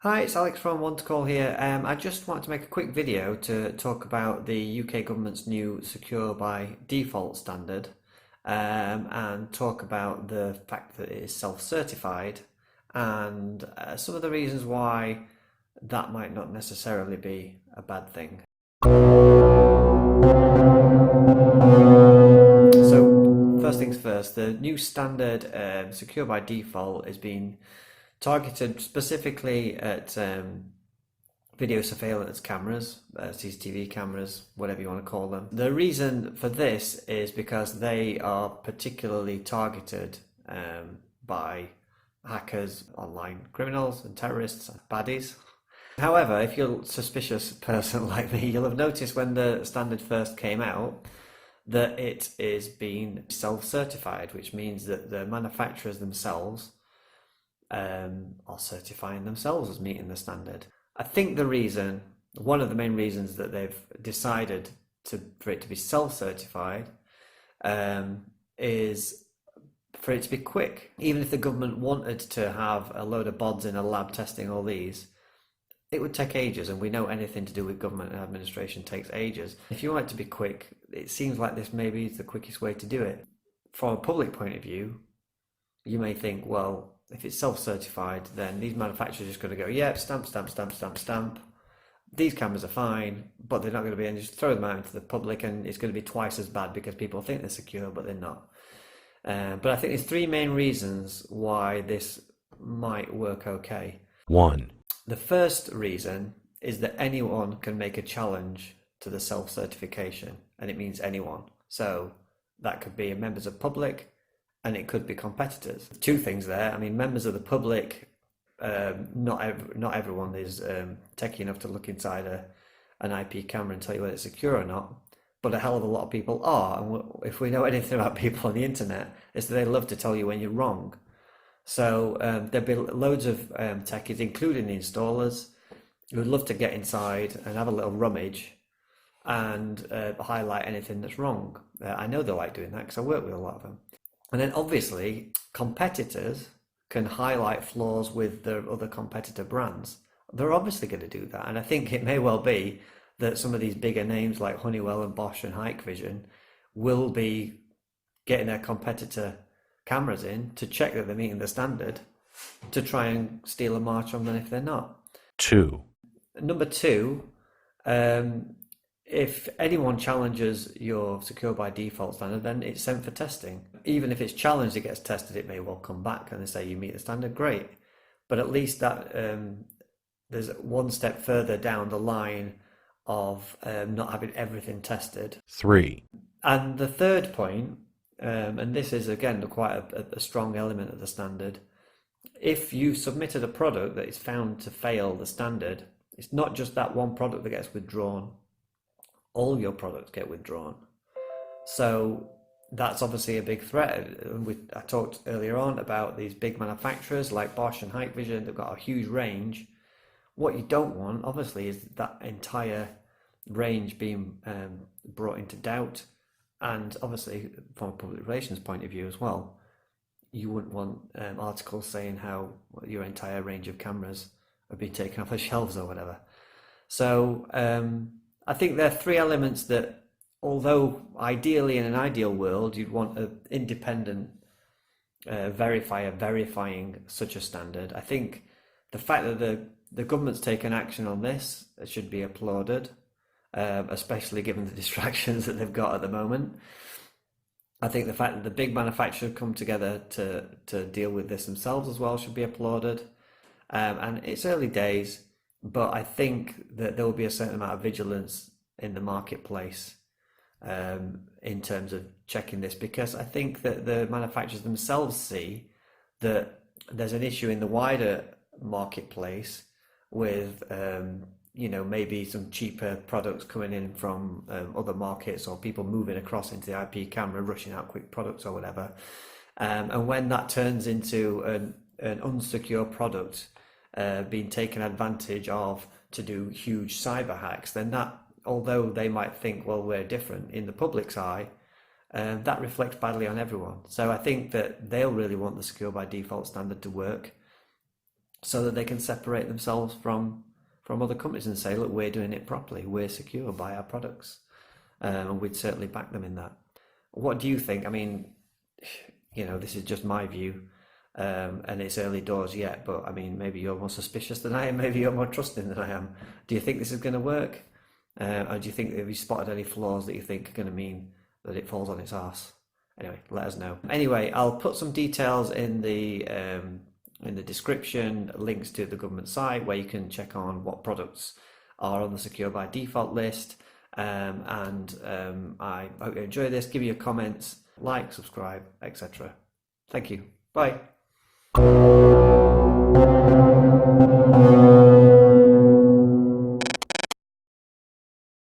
Hi, it's Alex from One to Call here. I just wanted to make a quick video to talk about the UK government's new Secure by Default standard, and talk about the fact that it is self-certified and some of the reasons why that might not necessarily be a bad thing. So, first things first, the new standard Secure by Default is being targeted specifically at video surveillance cameras, CCTV cameras, whatever you want to call them. The reason for this is because they are particularly targeted by hackers, online criminals, and terrorists, baddies. However, if you're a suspicious person like me, you'll have noticed when the standard first came out that it is being self-certified, which means that the manufacturers themselves are certifying themselves as meeting the standard. I think one of the main reasons that they've decided for it to be self-certified is for it to be quick. Even if the government wanted to have a load of bods in a lab testing all these, it would take ages, and we know anything to do with government and administration takes ages. If you want it to be quick, it seems like this maybe is the quickest way to do it. From a public point of view, you may think, well, if it's self-certified, then these manufacturers are just going to go, yeah, stamp, stamp, stamp, stamp, stamp. These cameras are fine, but they're not going to be, and just throw them out into the public, and it's going to be twice as bad because people think they're secure, but they're not. But I think there's three main reasons why this might work okay. One, The first reason is that anyone can make a challenge to the self-certification, and it means anyone. So that could be members of public, and it could be competitors. Two things there. I mean, members of the public, not everyone is techie enough to look inside an IP camera and tell you whether it's secure or not, but a hell of a lot of people are. And if we know anything about people on the internet, it's that they love to tell you when you're wrong. So there'll be loads of techies, including the installers, who would love to get inside and have a little rummage and highlight anything that's wrong. I know they like doing that because I work with a lot of them. And then obviously competitors can highlight flaws with their other competitor brands. They're obviously going to do that. And I think it may well be that some of these bigger names like Honeywell and Bosch and Hikvision will be getting their competitor cameras in to check that they're meeting the standard, to try and steal a march on them if they're not. two, Number two, if anyone challenges your Secure by Default standard, then it's sent for testing. Even if it's challenged, it gets tested, it may well come back and they say you meet the standard, great. But at least that there's one step further down the line of not having everything tested. three, And the third point, and this is again quite a strong element of the standard, if you submitted a product that is found to fail the standard, it's not just that one product that gets withdrawn. All your products get withdrawn. So that's obviously a big threat. I talked earlier on about these big manufacturers like Bosch and Hikvision. They've got a huge range. What you don't want, obviously, is that entire range being brought into doubt. And obviously, from a public relations point of view as well, you wouldn't want articles saying how your entire range of cameras have been taken off the shelves or whatever. So I think there are three elements that, although ideally in an ideal world, you'd want an independent verifier verifying such a standard. I think the fact that the government's taken action on this should be applauded, especially given the distractions that they've got at the moment. I think the fact that the big manufacturers come together to deal with this themselves as well should be applauded. And it's early days, but I think that there will be a certain amount of vigilance in the marketplace in terms of checking this, because I think that the manufacturers themselves see that there's an issue in the wider marketplace with maybe some cheaper products coming in from other markets, or people moving across into the IP camera, rushing out quick products or whatever. And when that turns into an unsecure product being taken advantage of to do huge cyber hacks, then that, although they might think, well, we're different in the public's eye, that reflects badly on everyone. So I think that they'll really want the Secure by Default standard to work. so that they can separate themselves from other companies and say, look, we're doing it properly, we're secure by our products, and we'd certainly back them in that. What do you think? I mean, this is just my view, and it's early doors yet, but I mean, maybe you're more suspicious than I am, maybe you're more trusting than I am. Do you think this is going to work? Or do you think, have you spotted any flaws that you think are going to mean that it falls on its arse? Anyway, let us know. Anyway, I'll put some details in the description, links to the government site where you can check on what products are on the Secure by Default list. I hope you enjoy this. Give me your comments, like, subscribe, etc. Thank you. Bye.